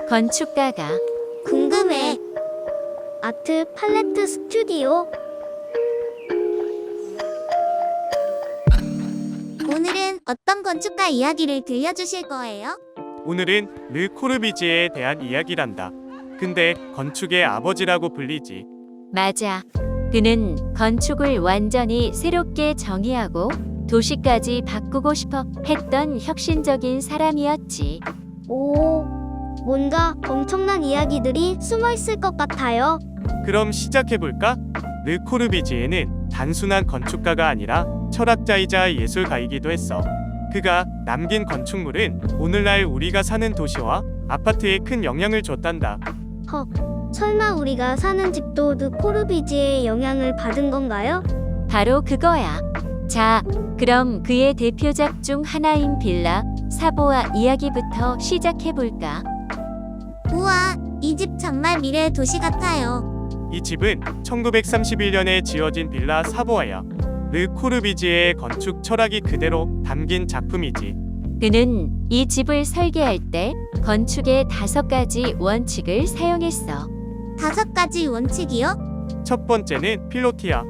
건축가가 궁금해. 아트 팔레트 스튜디오. 오늘은 어떤 건축가 이야기를 들려주실 거예요? 오늘은 르 코르비지에에 대한 이야기란다. 근데 건축의 아버지라고 불리지. 맞아. 그는 건축을 완전히 새롭게 정의하고 도시까지 바꾸고 싶어 했던 혁신적인 사람이었지. 오, 뭔가 엄청난 이야기들이 숨어 있을 것 같아요. 그럼 시작해볼까? 르 코르비지에는 단순한 건축가가 아니라 철학자이자 예술가이기도 했어. 그가 남긴 건축물은 오늘날 우리가 사는 도시와 아파트에 큰 영향을 줬단다. 설마 우리가 사는 집도 르 코르비지에의 영향을 받은 건가요? 바로 그거야. 자, 그럼 그의 대표작 중 하나인 빌라 사보아 이야기부터 시작해볼까? 우와, 이 집 정말 미래의 도시 같아요. 이 집은 1931년에 지어진 빌라 사보아야. 르 코르비지에의 건축 철학이 그대로 담긴 작품이지. 그는 이 집을 설계할 때 건축의 5가지 원칙을 사용했어. 5가지 원칙이요? 첫 번째는 필로티아.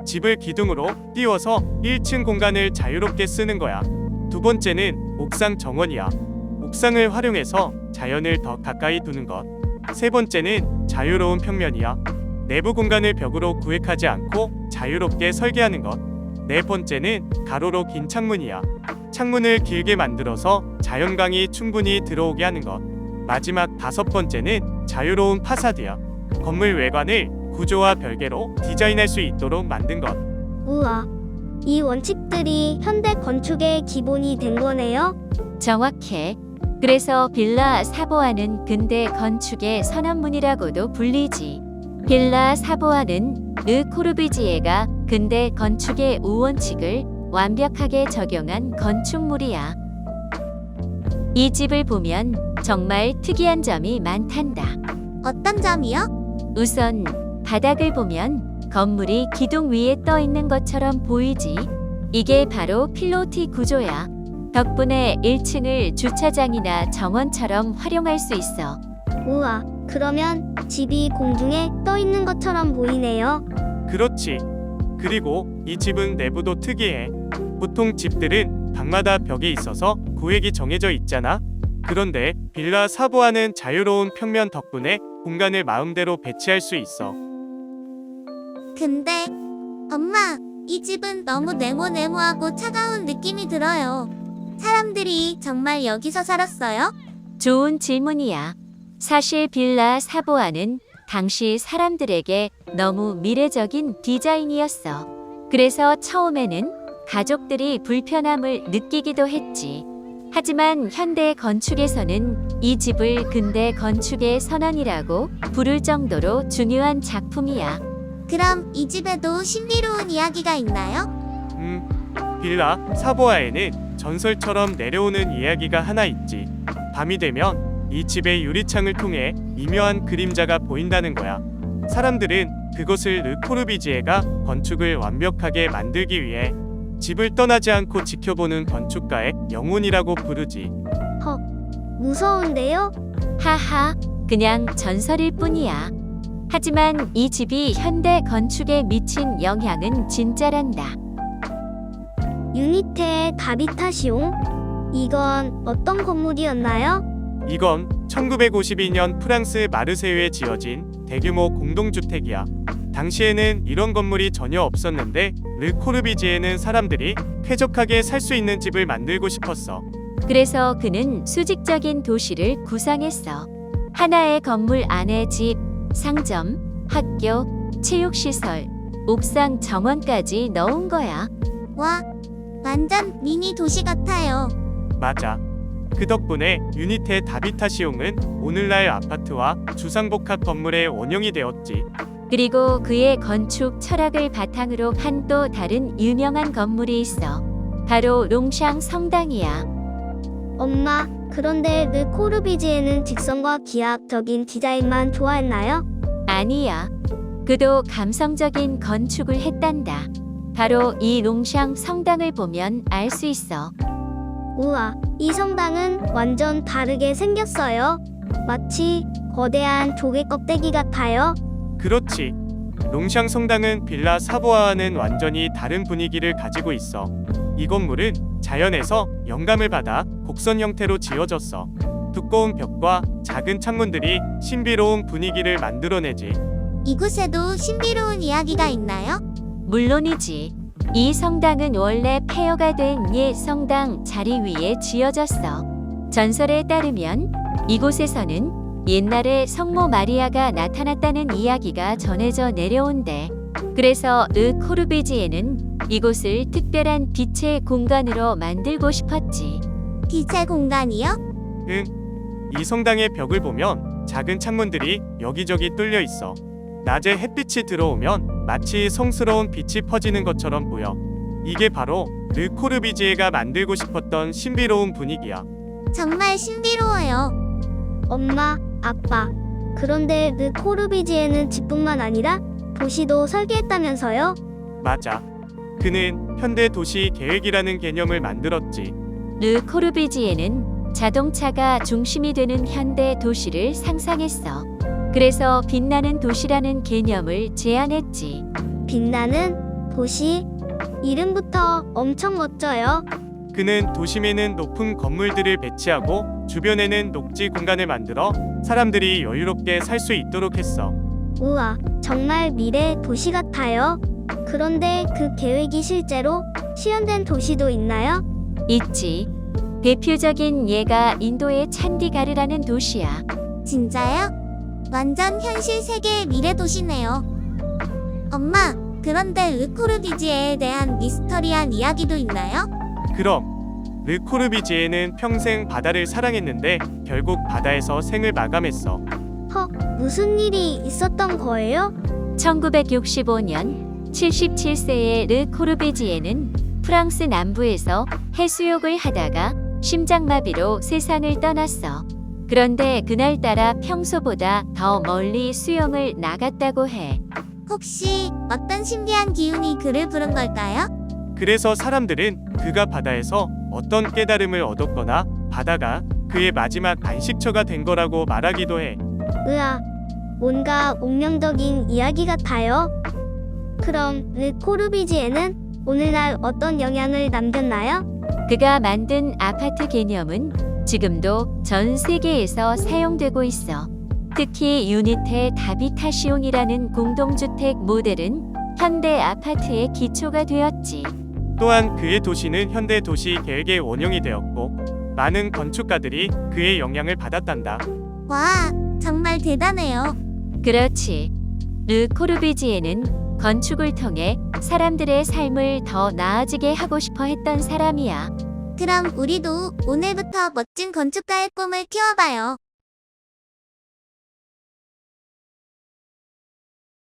집을 기둥으로 띄워서 1층 공간을 자유롭게 쓰는 거야. 두 번째는 옥상 정원이야. 옥상을 활용해서 자연을 더 가까이 두는 것. 세 번째는 자유로운 평면이야. 내부 공간을 벽으로 구획하지 않고 자유롭게 설계하는 것. 네 번째는 가로로 긴 창문이야. 창문을 길게 만들어서 자연광이 충분히 들어오게 하는 것. 마지막 5번째는 자유로운 파사드야. 건물 외관을 구조와 별개로 디자인할 수 있도록 만든 것. 우와, 이 원칙들이 현대 건축의 기본이 된 거네요? 정확해. 그래서 빌라 사보아는 근대 건축의 선언문이라고도 불리지. 빌라 사보아는 르 코르비지에가 근대 건축의 5원칙을 완벽하게 적용한 건축물이야. 이 집을 보면 정말 특이한 점이 많단다. 어떤 점이요? 우선 바닥을 보면 건물이 기둥 위에 떠 있는 것처럼 보이지. 이게 바로 필로티 구조야. 덕분에 1층을 주차장이나 정원처럼 활용할 수 있어. 우와, 그러면 집이 공중에 떠 있는 것처럼 보이네요. 그렇지. 그리고 이 집은 내부도 특이해. 보통 집들은 방마다 벽이 있어서 구획이 정해져 있잖아. 그런데 빌라 사보아는 자유로운 평면 덕분에 공간을 마음대로 배치할 수 있어. 근데 엄마, 이 집은 너무 네모네모하고 차가운 느낌이 들어요. 사람들이 정말 여기서 살았어요? 좋은 질문이야. 사실 빌라 사보아는 당시 사람들에게 너무 미래적인 디자인이었어. 그래서 처음에는 가족들이 불편함을 느끼기도 했지. 하지만 현대 건축에서는 이 집을 근대 건축의 선언이라고 부를 정도로 중요한 작품이야. 그럼 이 집에도 신비로운 이야기가 있나요? 빌라 사보아에는 전설처럼 내려오는 이야기가 하나 있지. 밤이 되면 이 집의 유리창을 통해 미묘한 그림자가 보인다는 거야. 사람들은 그것을 르 코르비지에가 건축을 완벽하게 만들기 위해 집을 떠나지 않고 지켜보는 건축가의 영혼이라고 부르지. 무서운데요? 하하, 그냥 전설일 뿐이야. 하지만 이 집이 현대 건축에 미친 영향은 진짜란다. 유니테의 다비타시옹? 이건 어떤 건물이었나요? 이건 1952년 프랑스 마르세유에 지어진 대규모 공동주택이야. 당시에는 이런 건물이 전혀 없었는데 르 코르비지에는 사람들이 쾌적하게 살 수 있는 집을 만들고 싶었어. 그래서 그는 수직적인 도시를 구상했어. 하나의 건물 안에 집, 상점, 학교, 체육시설, 옥상 정원까지 넣은 거야. 와, 완전 미니 도시 같아요. 맞아. 그 덕분에 유니테 다비타시옹은 오늘날 아파트와 주상복합 건물의 원형이 되었지. 그리고 그의 건축 철학을 바탕으로 한 또 다른 유명한 건물이 있어. 바로 롱샹 성당이야. 엄마, 그런데 르 코르비지에는 직선과 기하학적인 디자인만 좋아했나요? 아니야. 그도 감성적인 건축을 했단다. 바로 이 롱샹 성당을 보면 알 수 있어. 우와, 이 성당은 완전 다르게 생겼어요. 마치 거대한 조개 껍데기 같아요. 그렇지. 롱샹 성당은 빌라 사보아와는 완전히 다른 분위기를 가지고 있어. 이 건물은 자연에서 영감을 받아 곡선 형태로 지어졌어. 두꺼운 벽과 작은 창문들이 신비로운 분위기를 만들어내지. 이곳에도 신비로운 이야기가 있나요? 물론이지. 이 성당은 원래 폐허가 된 옛 성당 자리 위에 지어졌어. 전설에 따르면 이곳에서는 옛날에 성모 마리아가 나타났다는 이야기가 전해져 내려온대. 그래서 르 코르비지에는 이곳을 특별한 빛의 공간으로 만들고 싶었지. 빛의 공간이요? 응. 이 성당의 벽을 보면 작은 창문들이 여기저기 뚫려 있어. 낮에 햇빛이 들어오면 마치 성스러운 빛이 퍼지는 것처럼 보여. 이게 바로 르 코르비지에가 만들고 싶었던 신비로운 분위기야. 정말 신비로워요. 엄마, 아빠. 그런데 르 코르비지에는 집뿐만 아니라 도시도 설계했다면서요? 맞아. 그는 현대 도시 계획이라는 개념을 만들었지. 르 코르비지에는 자동차가 중심이 되는 현대 도시를 상상했어. 그래서 빛나는 도시라는 개념을 제안했지. 빛나는 도시. 이름부터 엄청 멋져요. 그는 도심에는 높은 건물들을 배치하고 주변에는 녹지 공간을 만들어 사람들이 여유롭게 살 수 있도록 했어. 우와, 정말 미래 도시 같아요. 그런데 그 계획이 실제로 실현된 도시도 있나요? 있지. 대표적인 예가 인도의 찬디가르라는 도시야. 진짜요? 완전 현실 세계의 미래 도시네요. 엄마, 그런데 르코르비지에에 대한 미스터리한 이야기도 있나요? 그럼 르 코르비지에는 평생 바다를 사랑했는데 결국 바다에서 생을 마감했어. 무슨 일이 있었던 거예요? 1965년 77세의 르 코르비지에는 프랑스 남부에서 해수욕을 하다가 심장마비로 세상을 떠났어. 그런데 그날따라 평소보다 더 멀리 수영을 나갔다고 해. 혹시 어떤 신비한 기운이 그를 부른 걸까요? 그래서 사람들은 그가 바다에서 어떤 깨달음을 얻었거나 바다가 그의 마지막 안식처가 된 거라고 말하기도 해. 으아, 뭔가 운명적인 이야기 같아요. 그럼 르 코르비지에는 오늘날 어떤 영향을 남겼나요? 그가 만든 아파트 개념은 지금도 전 세계에서 사용되고 있어. 특히 유니테 다비타시옹이라는 공동주택 모델은 현대 아파트의 기초가 되었지. 또한 그의 도시는 현대 도시 계획의 원형이 되었고 많은 건축가들이 그의 영향을 받았단다. 와, 정말 대단해요. 그렇지. 르 코르비지에는 건축을 통해 사람들의 삶을 더 나아지게 하고 싶어 했던 사람이야. 그럼 우리도 오늘부터 멋진 건축가의 꿈을 키워봐요.